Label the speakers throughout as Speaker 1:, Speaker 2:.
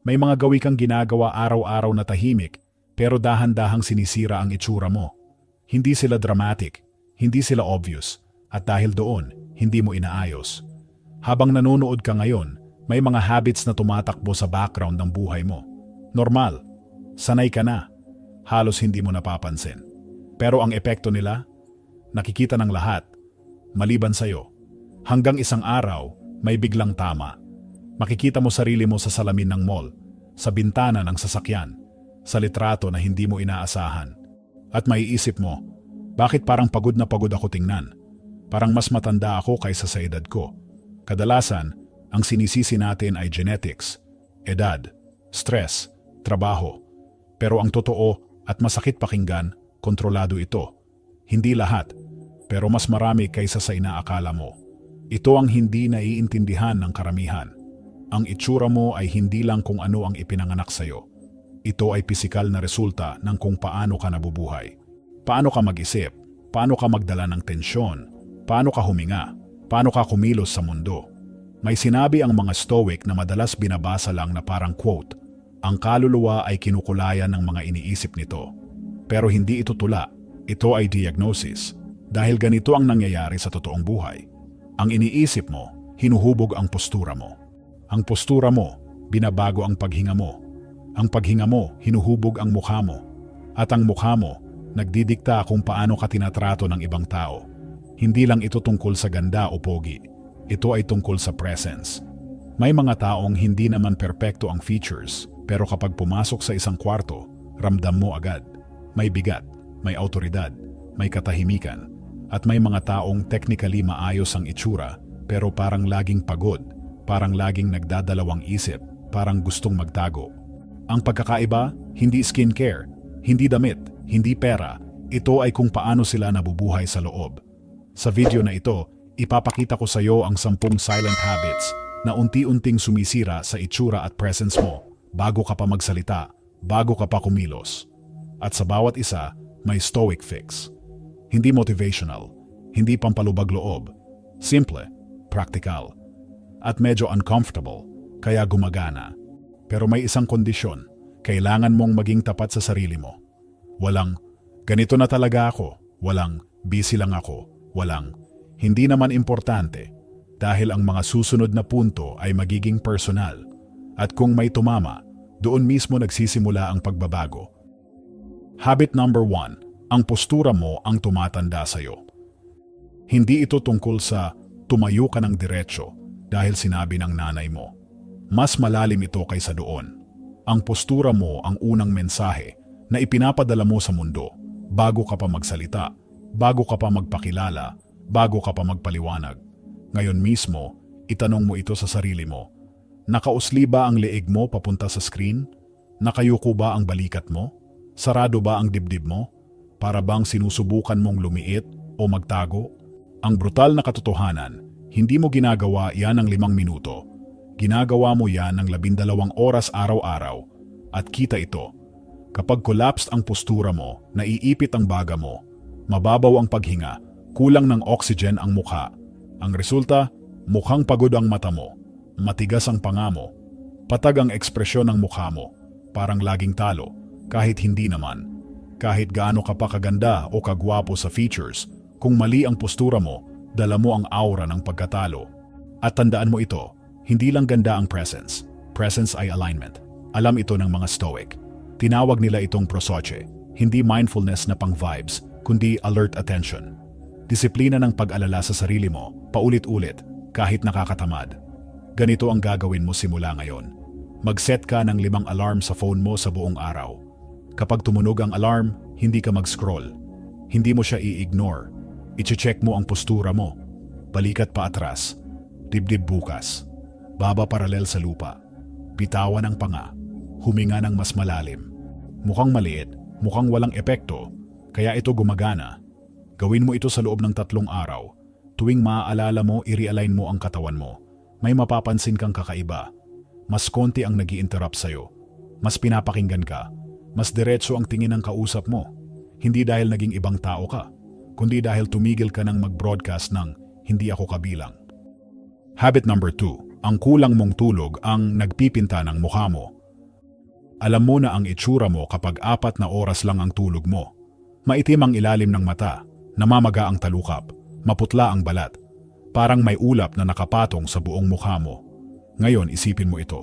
Speaker 1: May mga gawi kang ginagawa araw-araw na tahimik, pero dahan-dahang sinisira ang itsura mo. Hindi sila dramatic, hindi sila obvious, at dahil doon, hindi mo inaayos. Habang nanonood ka ngayon, may mga habits na tumatakbo sa background ng buhay mo. Normal, sanay ka na, halos hindi mo napapansin. Pero ang epekto nila, nakikita ng lahat, maliban sa'yo. Hanggang isang araw, may biglang tama. Makikita mo sarili mo sa salamin ng mall, sa bintana ng sasakyan, sa litrato na hindi mo inaasahan. At maiisip mo, bakit parang pagod na pagod ako tingnan? Parang mas matanda ako kaysa sa edad ko. Kadalasan, ang sinisisi natin ay genetics, edad, stress, trabaho. Pero ang totoo at masakit pakinggan, kontrolado ito. Hindi lahat, pero mas marami kaysa sa inaakala mo. Ito ang hindi naiintindihan ng karamihan. Ang itsura mo ay hindi lang kung ano ang ipinanganak sa'yo. Ito ay pisikal na resulta ng kung paano ka nabubuhay. Paano ka mag-isip? Paano ka magdala ng tensyon? Paano ka huminga? Paano ka kumilos sa mundo? May sinabi ang mga Stoic na madalas binabasa lang na parang quote, ang kaluluwa ay kinukulayan ng mga iniisip nito. Pero hindi ito tula, ito ay diagnosis. Dahil ganito ang nangyayari sa totoong buhay. Ang iniisip mo, hinuhubog ang postura mo. Ang postura mo, binabago ang paghinga mo. Ang paghinga mo, hinuhubog ang mukha mo. At ang mukha mo, nagdidikta kung paano ka tinatrato ng ibang tao. Hindi lang ito tungkol sa ganda o pogi. Ito ay tungkol sa presence. May mga taong hindi naman perpekto ang features, pero kapag pumasok sa isang kwarto, ramdam mo agad. May bigat, may autoridad, may katahimikan. At may mga taong technically maayos ang itsura, pero parang laging pagod, parang laging nagdadalawang isip, parang gustong magtago. Ang pagkakaiba, hindi skincare, hindi damit, hindi pera. Ito ay kung paano sila nabubuhay sa loob. Sa video na ito, ipapakita ko sa iyo ang 10 silent habits na unti-unting sumisira sa itsura at presence mo bago ka pa magsalita, bago ka pa kumilos. At sa bawat isa, may Stoic fix. Hindi motivational, hindi pampalubag loob. Simple, practical, at medyo uncomfortable, kaya gumagana. Pero may isang kondisyon, kailangan mong maging tapat sa sarili mo. Walang, ganito na talaga ako. Walang, busy lang ako. Walang, hindi naman importante. Dahil ang mga susunod na punto ay magiging personal. At kung may tumama, doon mismo nagsisimula ang pagbabago. Habit number 1, ang postura mo ang tumatanda sa'yo. Hindi ito tungkol sa tumayo ka ng diretso dahil sinabi ng nanay mo. Mas malalim ito kaysa doon. Ang postura mo ang unang mensahe na ipinapadala mo sa mundo bago ka pa magsalita, bago ka pa magpakilala, bago ka pa magpaliwanag. Ngayon mismo, itanong mo ito sa sarili mo. Nakausli ba ang leeg mo papunta sa screen? Nakayuko ba ang balikat mo? Sarado ba ang dibdib mo? Para bang sinusubukan mong lumiit o magtago? Ang brutal na katotohanan, hindi mo ginagawa yan ng 5 minuto. Ginagawa mo yan ng 12 oras araw-araw. At kita ito. Kapag collapsed ang postura mo, naiipit ang baga mo, mababaw ang paghinga, kulang ng oxygen ang mukha. Ang resulta, mukhang pagod ang mata mo, matigas ang panga mo, patag ang ekspresyon ng mukha mo, parang laging talo, kahit hindi naman. Kahit gaano ka pa kaganda o kagwapo sa features, kung mali ang postura mo, dala mo ang aura ng pagkatalo. At tandaan mo ito, hindi lang ganda ang presence. Presence ay alignment. Alam ito ng mga Stoic. Tinawag nila itong prosoche, hindi mindfulness na pang-vibes, kundi alert attention. Disiplina ng pag-alala sa sarili mo, paulit-ulit, kahit nakakatamad. Ganito ang gagawin mo simula ngayon. Mag-set ka ng 5 alarm sa phone mo sa buong araw. Kapag tumunog ang alarm, hindi ka mag-scroll. Hindi mo siya i-ignore. I-check mo ang postura mo. Balikat pa atras. Dibdib bukas. Baba paralel sa lupa. Bitawan ang panga. Huminga ng mas malalim. Mukhang maliit, mukhang walang epekto, kaya ito gumagana. Gawin mo ito sa loob ng 3 araw. Tuwing maaalala mo, i-realign mo ang katawan mo. May mapapansin kang kakaiba. Mas konti ang nag-i-interrupt sa'yo. Mas pinapakinggan ka. Mas diretso ang tingin ng kausap mo. Hindi dahil naging ibang tao ka, kundi dahil tumigil ka ng mag-broadcast ng hindi ako kabilang. Habit number 2. Ang kulang mong tulog ang nagpipinta ng mukha mo. Alam mo na ang itsura mo kapag 4 na oras lang ang tulog mo. Maitim ang ilalim ng mata, namamaga ang talukap, maputla ang balat. Parang may ulap na nakapatong sa buong mukha mo. Ngayon isipin mo ito.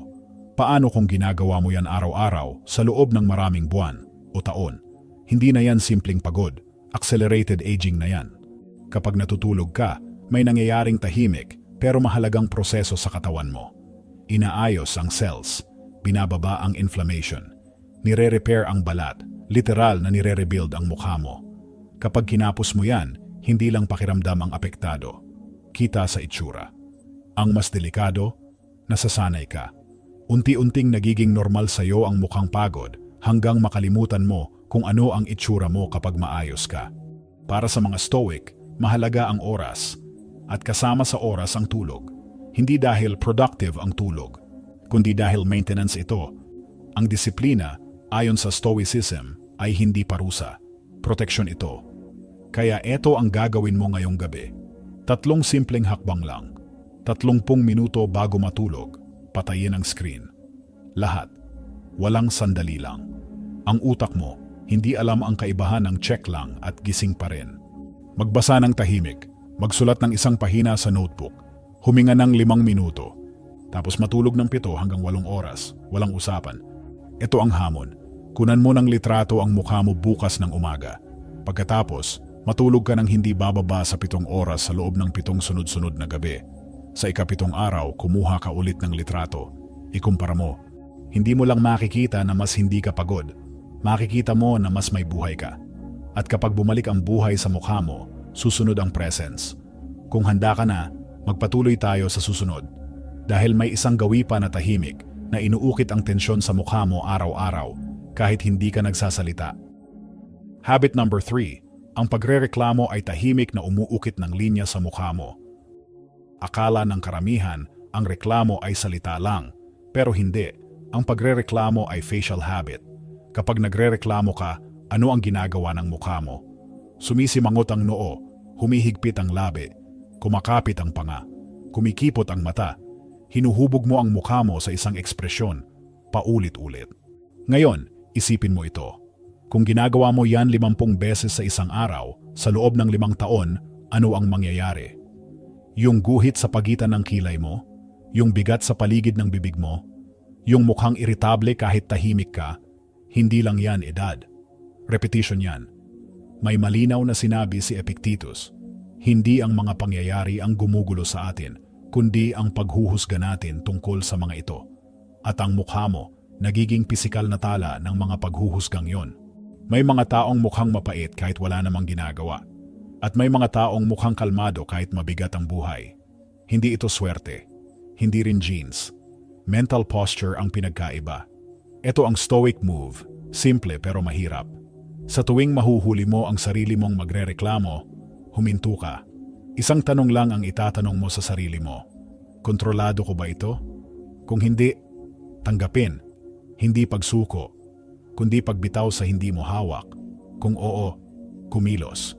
Speaker 1: Paano kung ginagawa mo yan araw-araw sa loob ng maraming buwan o taon? Hindi na yan simpleng pagod, accelerated aging na yan. Kapag natutulog ka, may nangyayaring tahimik pero mahalagang proseso sa katawan mo. Inaayos ang cells, binababa ang inflammation, nire-repair ang balat, literal na nire-rebuild ang mukha mo. Kapag kinapos mo yan, hindi lang pakiramdam ang apektado, kita sa itsura. Ang mas delikado, nasasanay ka. Unti-unting nagiging normal sa'yo ang mukhang pagod hanggang makalimutan mo kung ano ang itsura mo kapag maayos ka. Para sa mga stoic, mahalaga ang oras at kasama sa oras ang tulog. Hindi dahil productive ang tulog, kundi dahil maintenance ito. Ang disiplina, ayon sa Stoicism, ay hindi parusa. Proteksyon ito. Kaya ito ang gagawin mo ngayong gabi. 3 simpleng hakbang lang. 30 minuto bago matulog, patayin ang screen. Lahat. Walang sandali lang. Ang utak mo, hindi alam ang kaibahan ng check lang at gising pa rin. Magbasa ng tahimik, magsulat ng 1 pahina sa notebook, huminga ng 5 minuto, tapos matulog ng 7 hanggang 8 oras, walang usapan. Ito ang hamon. Kunan mo ng litrato ang mukha mo bukas ng umaga. Pagkatapos, matulog ka ng hindi bababa sa 7 oras sa loob ng 7 sunod-sunod na gabi. Sa ika-7 araw, kumuha ka ulit ng litrato. Ikumpara mo. Hindi mo lang makikita na mas hindi ka pagod. Makikita mo na mas may buhay ka. At kapag bumalik ang buhay sa mukha mo, susunod ang presence. Kung handa ka na, magpatuloy tayo sa susunod. Dahil may isang gawi pa na tahimik na inuukit ang tensyon sa mukha mo araw-araw kahit hindi ka nagsasalita. Habit number 3. Ang pagrereklamo ay tahimik na umuukit ng linya sa mukha mo. Akala ng karamihan, ang reklamo ay salita lang. Pero hindi. Ang pagrereklamo ay facial habit. Kapag nagrereklamo ka, ano ang ginagawa ng mukha mo? Sumisimangot ang noo, humihigpit ang labi, kumakapit ang panga, kumikipot ang mata. Hinuhubog mo ang mukha mo sa isang ekspresyon, paulit-ulit. Ngayon, isipin mo ito. Kung ginagawa mo yan 50 beses sa isang araw, sa loob ng 5 taon, ano ang mangyayari? Yung guhit sa pagitan ng kilay mo, yung bigat sa paligid ng bibig mo, yung mukhang iritable kahit tahimik ka, hindi lang yan edad. Repetition yan. May malinaw na sinabi si Epictetus, hindi ang mga pangyayari ang gumugulo sa atin, kundi ang paghuhusga natin tungkol sa mga ito. At ang mukha mo, nagiging pisikal na tala ng mga paghuhusgang yon. May mga taong mukhang mapait kahit wala namang ginagawa. At may mga taong mukhang kalmado kahit mabigat ang buhay. Hindi ito swerte. Hindi rin genes. Mental posture ang pinagkaiba. Ito ang stoic move, simple pero mahirap. Sa tuwing mahuhuli mo ang sarili mong magrereklamo, huminto ka. Isang tanong lang ang itatanong mo sa sarili mo. Kontrolado ko ba ito? Kung hindi, tanggapin. Hindi pagsuko, kundi pagbitaw sa hindi mo hawak. Kung oo, kumilos.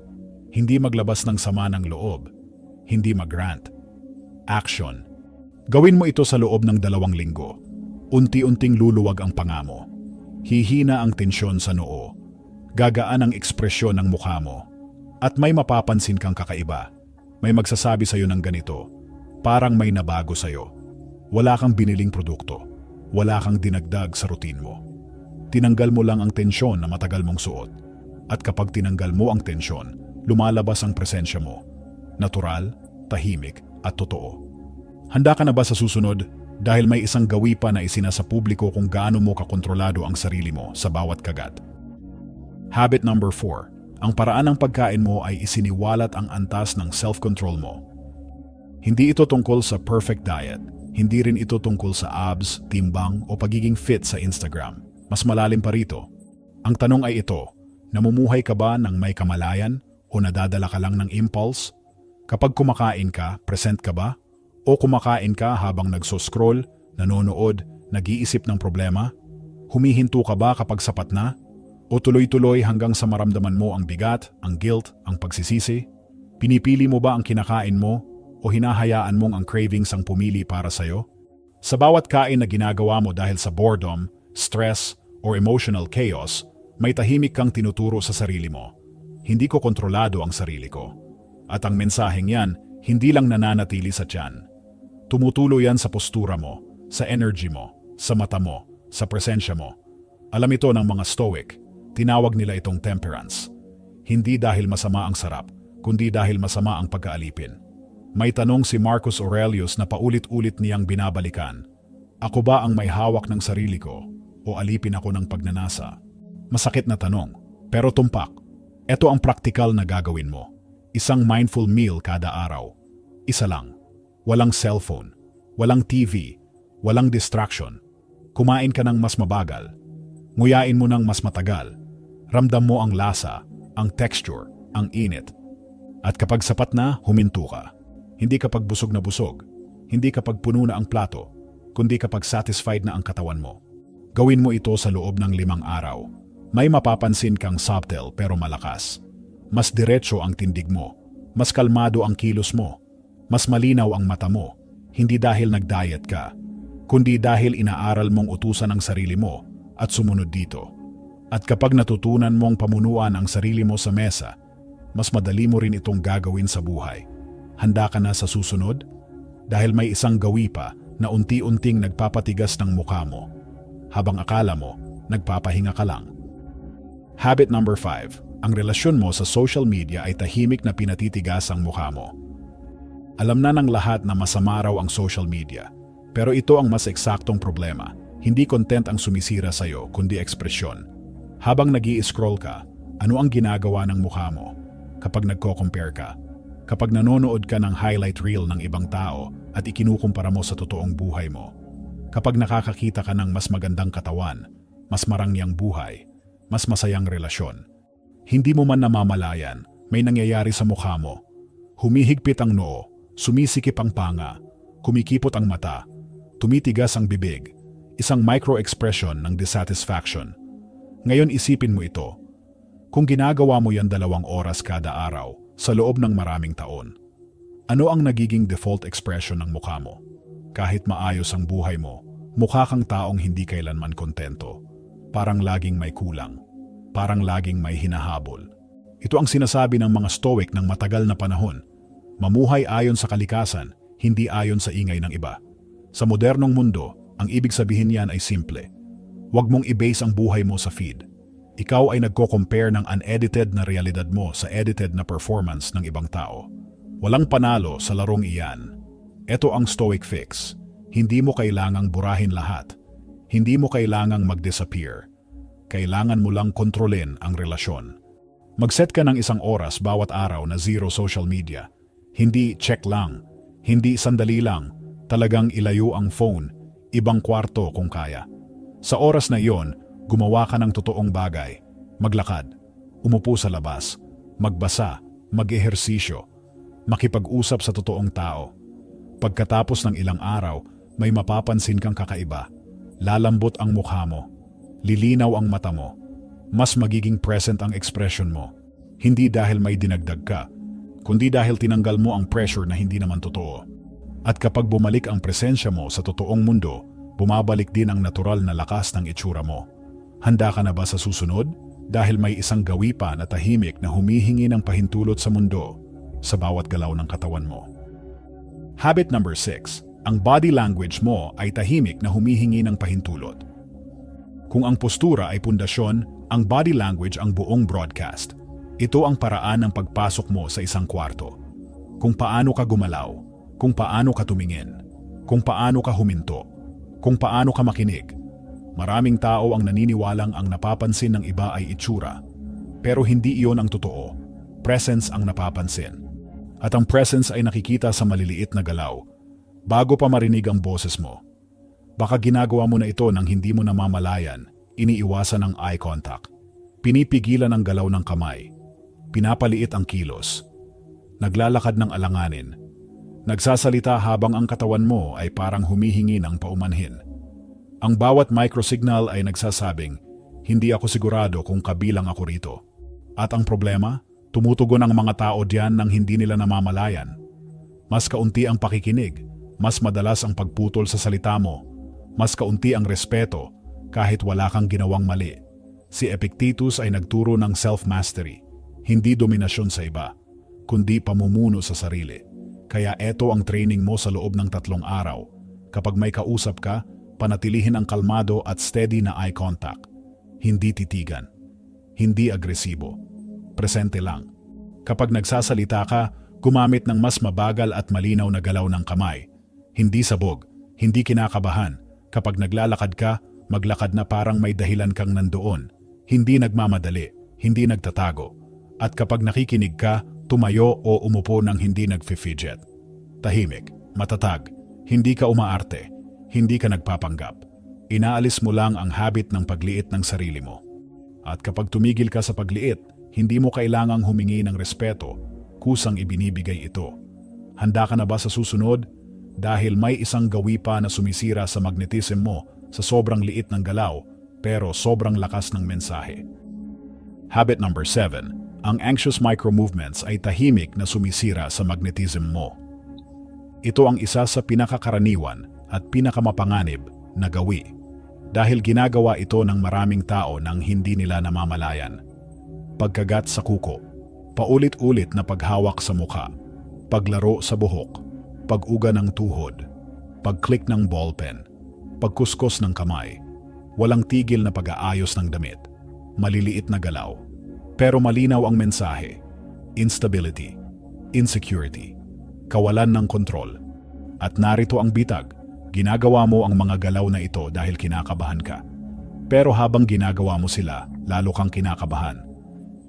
Speaker 1: Hindi maglabas ng sama ng loob. Hindi mag-rant. Action. Gawin mo ito sa loob ng 2 linggo. Unti-unting luluwag ang panga mo. Hihina ang tensyon sa noo. Gagaan ang ekspresyon ng mukha mo. At may mapapansin kang kakaiba. May magsasabi sa'yo ng ganito. Parang may nabago sa'yo. Wala kang biniling produkto. Wala kang dinagdag sa routine mo. Tinanggal mo lang ang tensyon na matagal mong suot. At kapag tinanggal mo ang tensyon, lumalabas ang presensya mo. Natural, tahimik, at totoo. Handa ka na ba sa susunod? Dahil may isang gawi pa na isinasa publiko kung gaano mo kakontrolado ang sarili mo sa bawat kagat. Habit number 4. Ang paraan ng pagkain mo ay isiniwalat ang antas ng self-control mo. Hindi ito tungkol sa perfect diet. Hindi rin ito tungkol sa abs, timbang o pagiging fit sa Instagram. Mas malalim pa rito. Ang tanong ay ito, namumuhay ka ba ng may kamalayan o nadadala ka lang ng impulse? Kapag kumakain ka, present ka ba? O kumakain ka habang nagso-scroll, nanonood, nag-iisip ng problema? Humihinto ka ba kapag sapat na? O tuloy-tuloy hanggang sa maramdaman mo ang bigat, ang guilt, ang pagsisisi? Pinipili mo ba ang kinakain mo o hinahayaan mong ang cravings ang pumili para sa'yo? Sa bawat kain na ginagawa mo dahil sa boredom, stress or emotional chaos, may tahimik kang tinuturo sa sarili mo. Hindi ko kontrolado ang sarili ko. At ang mensaheng yan, hindi lang nananatili sa tiyan. Tumutulo yan sa postura mo, sa energy mo, sa mata mo, sa presensya mo. Alam ito ng mga Stoic, tinawag nila itong temperance. Hindi dahil masama ang sarap, kundi dahil masama ang pagkaalipin. May tanong si Marcus Aurelius na paulit-ulit niyang binabalikan. Ako ba ang may hawak ng sarili ko o alipin ako ng pagnanasa? Masakit na tanong, pero tumpak. Ito ang praktikal na gagawin mo. Isang mindful meal kada araw. Isa lang. Walang cellphone, walang TV, walang distraction. Kumain ka ng mas mabagal. Nguyain mo ng mas matagal. Ramdam mo ang lasa, ang texture, ang init. At kapag sapat na, huminto ka. Hindi kapag busog na busog. Hindi kapag puno na ang plato. Kundi kapag satisfied na ang katawan mo. Gawin mo ito sa loob ng 5 araw. May mapapansin kang subtle pero malakas. Mas diretso ang tindig mo. Mas kalmado ang kilos mo. Mas malinaw ang mata mo. Hindi dahil nag-diet ka, kundi dahil inaaral mong utusan ang sarili mo at sumunod dito. At kapag natutunan mong pamunuan ang sarili mo sa mesa, mas madali mo rin itong gagawin sa buhay. Handa ka na sa susunod? Dahil may isang gawi pa na unti-unting nagpapatigas ng mukha mo, habang akala mo, nagpapahinga ka lang. Habit number 5. Ang relasyon mo sa social media ay tahimik na pinatitigas ang mukha mo. Alam na ng lahat na masama raw ang social media, pero ito ang mas eksaktong problema. Hindi content ang sumisira sa'yo, kundi ekspresyon. Habang nag-i-scroll ka, ano ang ginagawa ng mukha mo? Kapag nagko-compare ka, kapag nanonood ka ng highlight reel ng ibang tao at ikinukumpara mo sa totoong buhay mo, kapag nakakakita ka ng mas magandang katawan, mas marangyang buhay, mas masayang relasyon, hindi mo man namamalayan, may nangyayari sa mukha mo. Humihigpit ang noo, sumisikip ang panga, kumikipot ang mata, tumitigas ang bibig, isang micro-expression ng dissatisfaction. Ngayon isipin mo ito. Kung ginagawa mo yan 2 oras kada araw, sa loob ng maraming taon, ano ang nagiging default expression ng mukha mo? Kahit maayos ang buhay mo, mukha kang taong hindi kailanman kontento. Parang laging may kulang. Parang laging may hinahabol. Ito ang sinasabi ng mga Stoic ng matagal na panahon. Mamuhay ayon sa kalikasan, hindi ayon sa ingay ng iba. Sa modernong mundo, ang ibig sabihin yan ay simple. Huwag mong i-base ang buhay mo sa feed. Ikaw ay nagko-compare ng unedited na realidad mo sa edited na performance ng ibang tao. Walang panalo sa larong iyan. Ito ang Stoic fix. Hindi mo kailangang burahin lahat. Hindi mo kailangang mag-disappear. Kailangan mo lang kontrolin ang relasyon. Mag-set ka ng 1 oras bawat araw na zero social media. Hindi check lang. Hindi sandali lang. Talagang ilayo ang phone. Ibang kwarto kung kaya. Sa oras na iyon, gumawa ka ng totoong bagay. Maglakad, umupo sa labas, magbasa, mag-ehersisyo, makipag-usap sa totoong tao. Pagkatapos ng ilang araw, may mapapansin kang kakaiba. Lalambot ang mukha mo. Lilinaw ang mata mo. Mas magiging present ang expression mo. Hindi dahil may dinagdag ka, kundi dahil tinanggal mo ang pressure na hindi naman totoo. At kapag bumalik ang presensya mo sa totoong mundo, bumabalik din ang natural na lakas ng itsura mo. Handa ka na ba sa susunod? Dahil may isang gawi pa na tahimik na humihingi ng pahintulot sa mundo sa bawat galaw ng katawan mo. Habit number 6. Ang body language mo ay tahimik na humihingi ng pahintulot. Kung ang postura ay pundasyon, ang body language ang buong broadcast. Ito ang paraan ng pagpasok mo sa isang kwarto. Kung paano ka gumalaw, kung paano ka tumingin, kung paano ka huminto, kung paano ka makinig. Maraming tao ang naniniwalang ang napapansin ng iba ay itsura. Pero hindi iyon ang totoo. Presence ang napapansin. At ang presence ay nakikita sa maliliit na galaw, bago pa marinig ang boses mo. Baka ginagawa mo na ito nang hindi mo namamalayan, iniiwasan ang eye contact. Pinipigilan ang galaw ng kamay. Pinapaliit ang kilos. Naglalakad ng alanganin. Nagsasalita habang ang katawan mo ay parang humihingi ng paumanhin. Ang bawat microsignal ay nagsasabing, hindi ako sigurado kung kabilang ako rito. At ang problema, tumutugon ang mga tao diyan nang hindi nila namamalayan. Mas kaunti ang pakikinig, mas madalas ang pagputol sa salita mo, mas kaunti ang respeto, kahit wala kang ginawang mali. Si Epictetus ay nagturo ng self-mastery, hindi dominasyon sa iba, kundi pamumuno sa sarili. Kaya eto ang training mo sa loob ng 3 araw. Kapag may kausap ka, panatilihin ang kalmado at steady na eye contact. Hindi titigan, hindi agresibo, presente lang. Kapag nagsasalita ka, gumamit ng mas mabagal at malinaw na galaw ng kamay. Hindi sabog, hindi kinakabahan. Kapag naglalakad ka, maglakad na parang may dahilan kang nandoon. Hindi nagmamadali, hindi nagtatago. At kapag nakikinig ka, tumayo o umupo ng hindi nagfi-fidget. Tahimik, matatag, hindi ka umaarte, hindi ka nagpapanggap. Inaalis mo lang ang habit ng pagliit ng sarili mo. At kapag tumigil ka sa pagliit, hindi mo kailangang humingi ng respeto, kusang ibinibigay ito. Handa ka na ba sa susunod? Dahil may isang gawi pa na sumisira sa magnetism mo sa sobrang liit ng galaw, pero sobrang lakas ng mensahe. Habit number 7. Ang anxious micro-movements ay tahimik na sumisira sa magnetism mo. Ito ang isa sa pinakakaraniwan at pinakamapanganib na gawi. Dahil ginagawa ito ng maraming tao nang hindi nila namamalayan. Pagkagat sa kuko, paulit-ulit na paghawak sa muka, paglaro sa buhok, pag-uga ng tuhod, pag-click ng ballpen, pagkuskos ng kamay, walang tigil na pag-aayos ng damit, maliliit na galaw. Pero malinaw ang mensahe: instability, insecurity, kawalan ng kontrol. At narito ang bitag, ginagawa mo ang mga galaw na ito dahil kinakabahan ka. Pero habang ginagawa mo sila, lalo kang kinakabahan.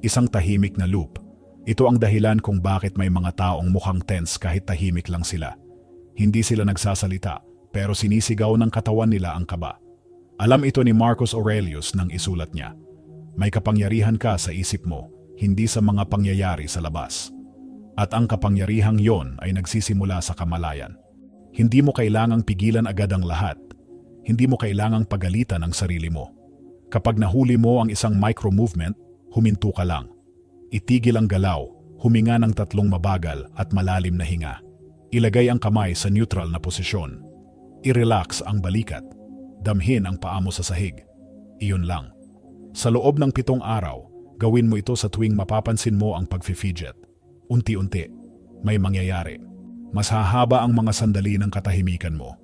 Speaker 1: Isang tahimik na loop. Ito ang dahilan kung bakit may mga taong mukhang tense kahit tahimik lang sila. Hindi sila nagsasalita, pero sinisigaw ng katawan nila ang kaba. Alam ito ni Marcus Aurelius nang isulat niya. May kapangyarihan ka sa isip mo, hindi sa mga pangyayari sa labas. At ang kapangyarihang yon ay nagsisimula sa kamalayan. Hindi mo kailangang pigilan agad ang lahat. Hindi mo kailangang pagalitan ang sarili mo. Kapag nahuli mo ang isang micro-movement, huminto ka lang. Itigil ang galaw, huminga ng 3 mabagal at malalim na hinga. Ilagay ang kamay sa neutral na posisyon. I-relax ang balikat. Damhin ang paa mo sa sahig. Iyon lang. Sa loob ng 7 araw, gawin mo ito sa tuwing mapapansin mo ang pag-fidget. Unti-unti, may mangyayari. Mas hahaba ang mga sandali ng katahimikan mo.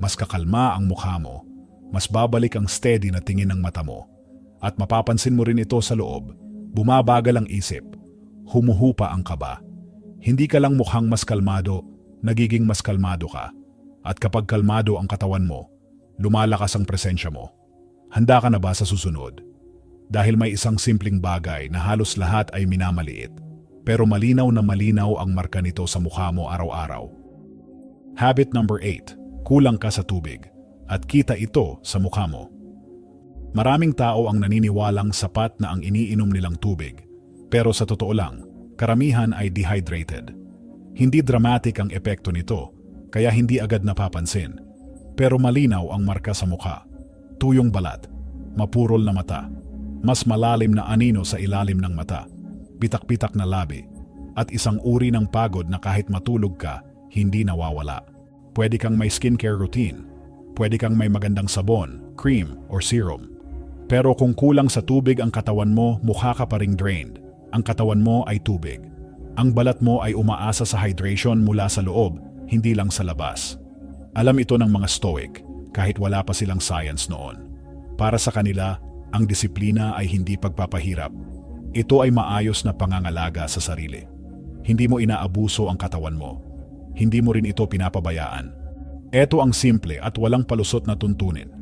Speaker 1: Mas kakalma ang mukha mo. Mas babalik ang steady na tingin ng mata mo. At mapapansin mo rin ito sa loob. Bumabagal ang isip. Humuhupa ang kaba. Hindi ka lang mukhang mas kalmado, nagiging mas kalmado ka. At kapag kalmado ang katawan mo, lumalakas ang presensya mo. Handa ka na ba sa susunod? Dahil may isang simpleng bagay na halos lahat ay minamaliit. Pero malinaw na malinaw ang marka nito sa mukha mo araw-araw. Habit number 8. Kulang ka sa tubig. At kita ito sa mukha mo. Maraming tao ang naniniwalang sapat na ang iniinom nilang tubig. Pero sa totoo lang, karamihan ay dehydrated. Hindi dramatic ang epekto nito, kaya hindi agad napapansin. Pero malinaw ang marka sa mukha. Tuyong balat, mapurol na mata, mas malalim na anino sa ilalim ng mata, pitak-pitak na labi, at isang uri ng pagod na kahit matulog ka, hindi nawawala. Pwede kang may skincare routine, pwede kang may magandang sabon, cream, or serum. Pero kung kulang sa tubig ang katawan mo, mukha ka pa ring drained. Ang katawan mo ay tubig. Ang balat mo ay umaasa sa hydration mula sa loob, hindi lang sa labas. Alam ito ng mga Stoic, kahit wala pa silang science noon. Para sa kanila, ang disiplina ay hindi pagpapahirap. Ito ay maayos na pangangalaga sa sarili. Hindi mo inaabuso ang katawan mo. Hindi mo rin ito pinapabayaan. Ito ang simple at walang palusot na tuntunin.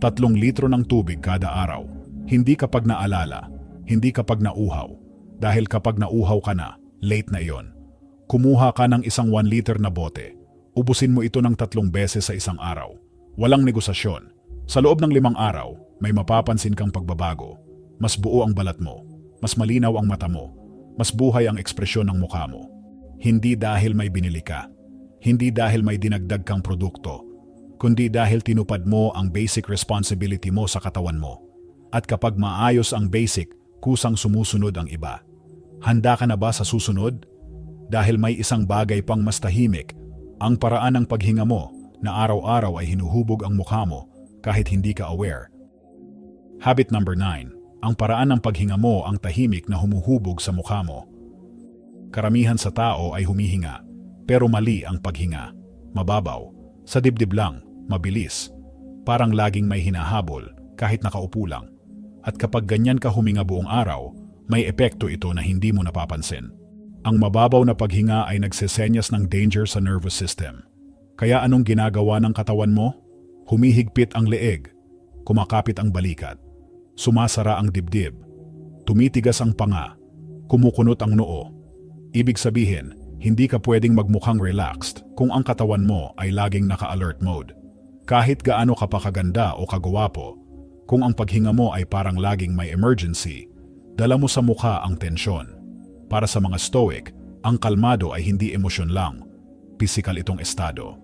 Speaker 1: 3 litro ng tubig kada araw. Hindi kapag naalala, hindi kapag nauhaw. Dahil kapag nauhaw ka na, late na iyon. Kumuha ka ng isang 1 liter na bote. Ubusin mo ito ng 3 beses sa isang araw. Walang negosasyon. Sa loob ng 5 araw, may mapapansin kang pagbabago. Mas buo ang balat mo. Mas malinaw ang mata mo. Mas buhay ang ekspresyon ng mukha mo. Hindi dahil may binili ka. Hindi dahil may dinagdag kang produkto. Kundi dahil tinupad mo ang basic responsibility mo sa katawan mo. At kapag maayos ang basic, kusang sumusunod ang iba. Handa ka na ba sa susunod? Dahil may isang bagay pang mas tahimik. Ang paraan ng paghinga mo na araw-araw ay hinuhubog ang mukha mo kahit hindi ka aware. Habit number 9. Ang paraan ng paghinga mo ang tahimik na humuhubog sa mukha mo. Karamihan sa tao ay humihinga, pero mali ang paghinga. Mababaw, sa dibdib lang, mabilis. Parang laging may hinahabol, kahit nakaupo lang. At kapag ganyan ka huminga buong araw, may epekto ito na hindi mo napapansin. Ang mababaw na paghinga ay nagsesenyas ng danger sa nervous system. Kaya anong ginagawa ng katawan mo? Humihigpit ang leeg, kumakapit ang balikat, sumasara ang dibdib, tumitigas ang panga, kumukunot ang noo. Ibig sabihin, hindi ka pwedeng magmukhang relaxed kung ang katawan mo ay laging naka-alert mode. Kahit gaano ka pa kaganda o kagwapo, kung ang paghinga mo ay parang laging may emergency, dala mo sa mukha ang tensyon. Para sa mga stoic, ang kalmado ay hindi emosyon lang, pisikal itong estado.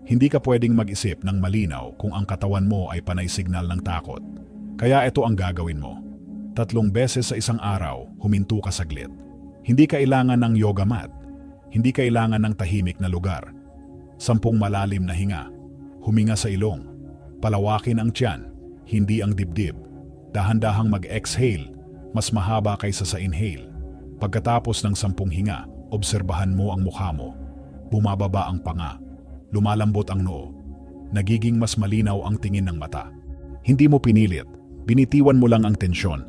Speaker 1: Hindi ka pwedeng mag-isip ng malinaw kung ang katawan mo ay panay signal ng takot. Kaya ito ang gagawin mo. 3 beses sa isang araw, huminto ka saglit. Hindi kailangan ng yoga mat. Hindi kailangan ng tahimik na lugar. 10 malalim na hinga. Huminga sa ilong. Palawakin ang tiyan, hindi ang dibdib. Dahan-dahang mag-exhale, mas mahaba kaysa sa inhale. Pagkatapos ng 10 hinga, obserbahan mo ang mukha mo. Bumababa ang panga. Lumalambot ang noo. Nagiging mas malinaw ang tingin ng mata. Hindi mo pinilit, binitiwan mo lang ang tensyon.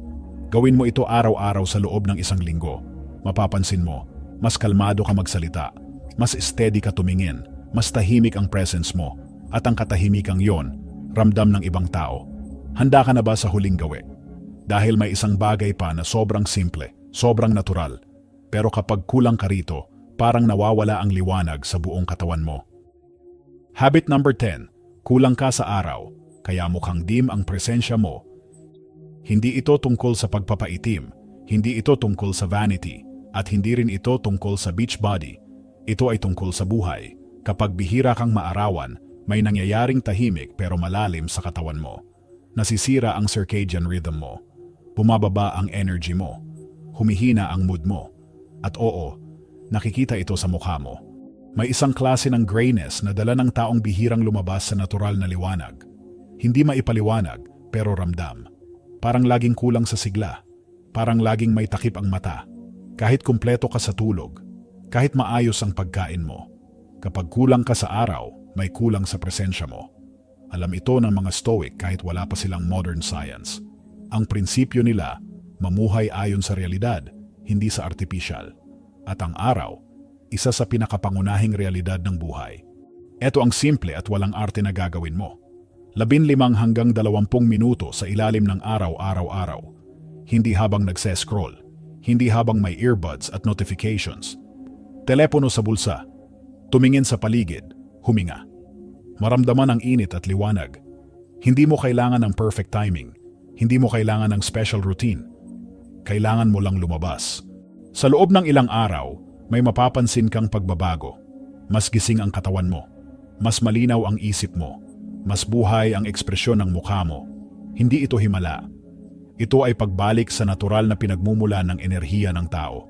Speaker 1: Gawin mo ito araw-araw sa loob ng 1 linggo. Mapapansin mo, mas kalmado ka magsalita, mas steady ka tumingin, mas tahimik ang presence mo, at ang katahimikang yon, ramdam ng ibang tao. Handa ka na ba sa huling gawi? Dahil may isang bagay pa na sobrang simple, sobrang natural, pero kapag kulang ka rito, parang nawawala ang liwanag sa buong katawan mo. Habit number 10. Kulang ka sa araw, kaya mukhang dim ang presensya mo. Hindi ito tungkol sa pagpapaitim, hindi ito tungkol sa vanity, at hindi rin ito tungkol sa beach body. Ito ay tungkol sa buhay. Kapag bihira kang maarawan, may nangyayaring tahimik pero malalim sa katawan mo. Nasisira ang circadian rhythm mo. Bumababa ang energy mo. Humihina ang mood mo. At oo, nakikita ito sa mukha mo. May isang klase ng grayness na dala ng taong bihirang lumabas sa natural na liwanag. Hindi maipaliwanag, pero ramdam. Parang laging kulang sa sigla. Parang laging may takip ang mata. Kahit kumpleto ka sa tulog. Kahit maayos ang pagkain mo. Kapag kulang ka sa araw, may kulang sa presensya mo. Alam ito ng mga stoic kahit wala pa silang modern science. Ang prinsipyo nila, mamuhay ayon sa realidad, hindi sa artificial. At ang araw, isa sa pinakapangunahing realidad ng buhay. Ito ang simple at walang arte na gagawin mo. 15 hanggang 20 minuto sa ilalim ng araw araw-araw. Hindi habang nagse-scroll. Hindi habang may earbuds at notifications. Telepono sa bulsa. Tumingin sa paligid. Huminga. Maramdaman ang init at liwanag. Hindi mo kailangan ng perfect timing. Hindi mo kailangan ng special routine. Kailangan mo lang lumabas. Sa loob ng ilang araw, may mapapansin kang pagbabago. Mas gising ang katawan mo. Mas malinaw ang isip mo. Mas buhay ang ekspresyon ng mukha mo. Hindi ito himala. Ito ay pagbalik sa natural na pinagmumula ng enerhiya ng tao.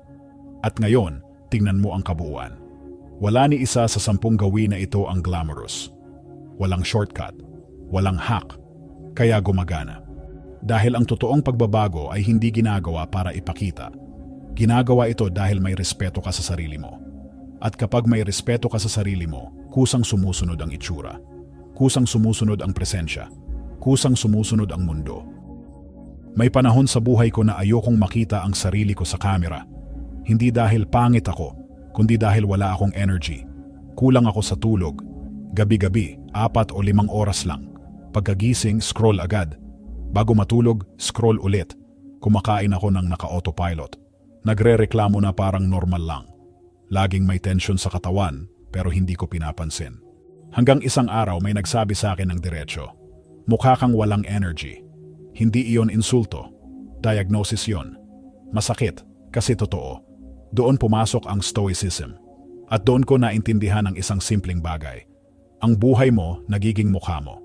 Speaker 1: At ngayon, tingnan mo ang kabuuan. Wala ni isa sa 10 gawin na ito ang glamorous. Walang shortcut. Walang hack. Kaya gumagana. Dahil ang totoong pagbabago ay hindi ginagawa para ipakita. Ginagawa ito dahil may respeto ka sa sarili mo. At kapag may respeto ka sa sarili mo, kusang sumusunod ang itsura. Kusang sumusunod ang presensya. Kusang sumusunod ang mundo. May panahon sa buhay ko na ayokong makita ang sarili ko sa kamera. Hindi dahil pangit ako, kundi dahil wala akong energy. Kulang ako sa tulog. Gabi-gabi, 4 o 5 oras lang. Pagkagising, scroll agad. Bago matulog, scroll ulit. Kumakain ako ng naka-autopilot. Nagre-reklamo na parang normal lang. Laging may tension sa katawan, pero hindi ko pinapansin. Hanggang isang araw may nagsabi sa akin ng diretso, mukha kang walang energy. Hindi iyon insulto. Diagnosis yon. Masakit, kasi totoo. Doon pumasok ang stoicism. At doon ko naintindihan ang isang simpleng bagay. Ang buhay mo, nagiging mukha mo.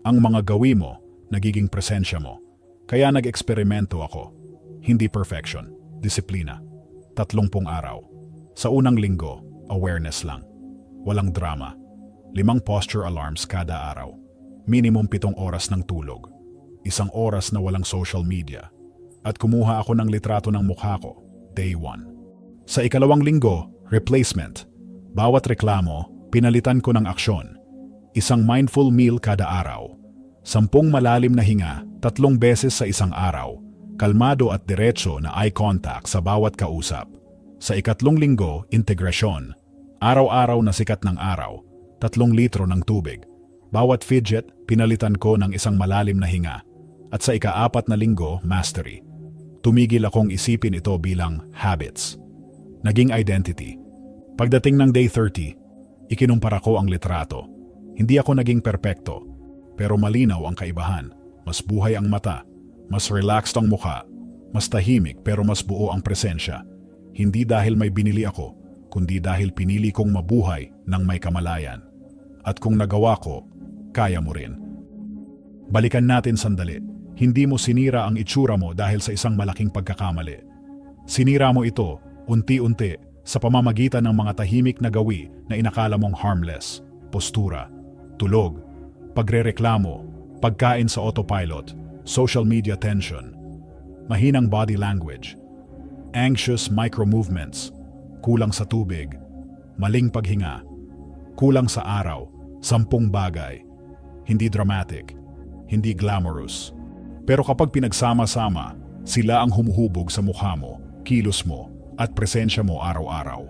Speaker 1: Ang mga gawi mo, nagiging presensya mo. Kaya nag-eksperimento ako. Hindi perfection. Disiplina. 30 araw. Sa unang linggo, awareness lang. Walang drama. 5 posture alarms kada araw. Minimum 7 oras ng tulog. isang oras na walang social media. At kumuha ako ng litrato ng mukha ko, day 1. Sa ikalawang linggo, replacement. Bawat reklamo, pinalitan ko ng aksyon. Isang mindful meal kada araw. 10 malalim na hinga, 3 beses sa isang araw. Kalmado at diretso na eye contact sa bawat kausap. Sa ikatlong linggo, integrasyon. Araw-araw na sikat ng araw, 3 litro ng tubig. Bawat fidget, pinalitan ko ng isang malalim na hinga. At sa ika-4 na linggo, mastery. Tumigil akong isipin ito bilang habits. Naging identity. Pagdating ng day 30, ikinumpara ko ang litrato. Hindi ako naging perpekto, pero malinaw ang kaibahan. Mas buhay ang mata, mas relaxed ang mukha, mas tahimik pero mas buo ang presensya. Hindi dahil may binili ako, kundi dahil pinili kong mabuhay ng may kamalayan. At kung nagawa ko, kaya mo rin. Balikan natin sandali. Hindi mo sinira ang itsura mo dahil sa isang malaking pagkakamali. Sinira mo ito, unti-unti, sa pamamagitan ng mga tahimik na gawi na inakala mong harmless. Postura, tulog, pagrereklamo, pagkain sa autopilot, social media tension, mahinang body language, anxious micro-movements, kulang sa tubig, maling paghinga, kulang sa araw, 10 bagay, hindi dramatic, hindi glamorous. Pero kapag pinagsama-sama, sila ang humuhubog sa mukha mo, kilos mo, at presensya mo araw-araw.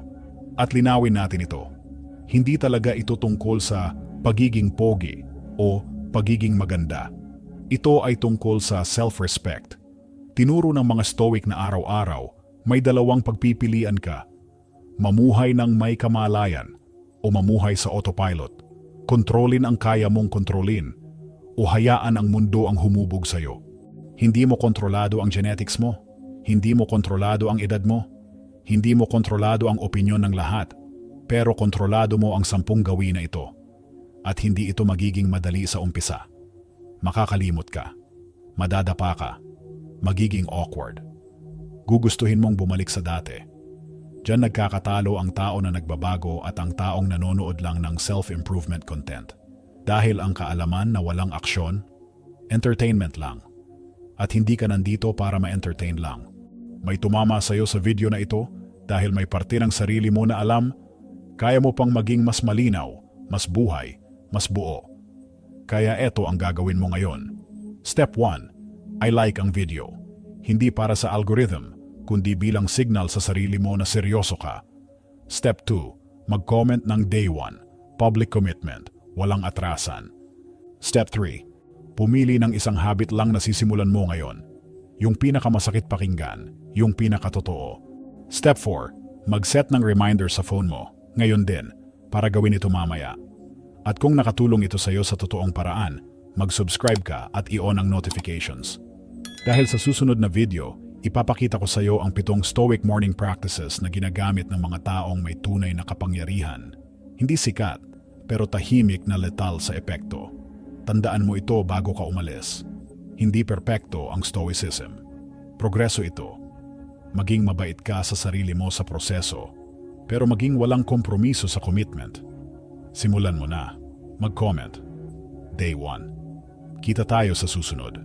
Speaker 1: At linawin natin ito. Hindi talaga ito tungkol sa pagiging pogi o pagiging maganda. Ito ay tungkol sa self-respect. Tinuro ng mga stoic na araw-araw, may 2 pagpipilian ka. Mamuhay ng may kamalayan o mamuhay sa autopilot. Kontrolin ang kaya mong kontrolin o hayaan ang mundo ang humubog sa'yo. Hindi mo kontrolado ang genetics mo. Hindi mo kontrolado ang edad mo. Hindi mo kontrolado ang opinyon ng lahat. Pero kontrolado mo ang 10 gawin na ito. At hindi ito magiging madali sa umpisa. Makakalimot ka. Madadapa ka. Magiging awkward. Gugustuhin mong bumalik sa dati. Diyan nagkakatalo ang tao na nagbabago at ang taong nanonood lang ng self-improvement content. Dahil ang kaalaman na walang aksyon, entertainment lang. At hindi ka nandito para ma-entertain lang. May tumama sa'yo sa video na ito dahil may parte ng sarili mo na alam, kaya mo pang maging mas malinaw, mas buhay, mas buo. Kaya eto ang gagawin mo ngayon. Step 1. I like ang video. Hindi para sa algorithm, kundi bilang signal sa sarili mo na seryoso ka. Step 2. Mag-comment ng day 1. Public commitment. Walang atrasan. Step 3. Pumili ng isang habit lang na sisimulan mo ngayon. Yung pinakamasakit pakinggan, yung pinakatotoo. Step 4. Mag-set ng reminder sa phone mo, ngayon din, para gawin ito mamaya. At kung nakatulong ito sa iyo sa totoong paraan, mag-subscribe ka at i-on ang notifications. Dahil sa susunod na video, ipapakita ko sa iyo ang 7 stoic morning practices na ginagamit ng mga taong may tunay na kapangyarihan. Hindi sikat, pero tahimik na letal sa epekto. Tandaan mo ito bago ka umalis. Hindi perpekto ang stoicism. Progreso ito. Maging mabait ka sa sarili mo sa proseso, pero maging walang kompromiso sa commitment. Simulan mo na. Mag-comment. Day 1. Kita tayo sa susunod.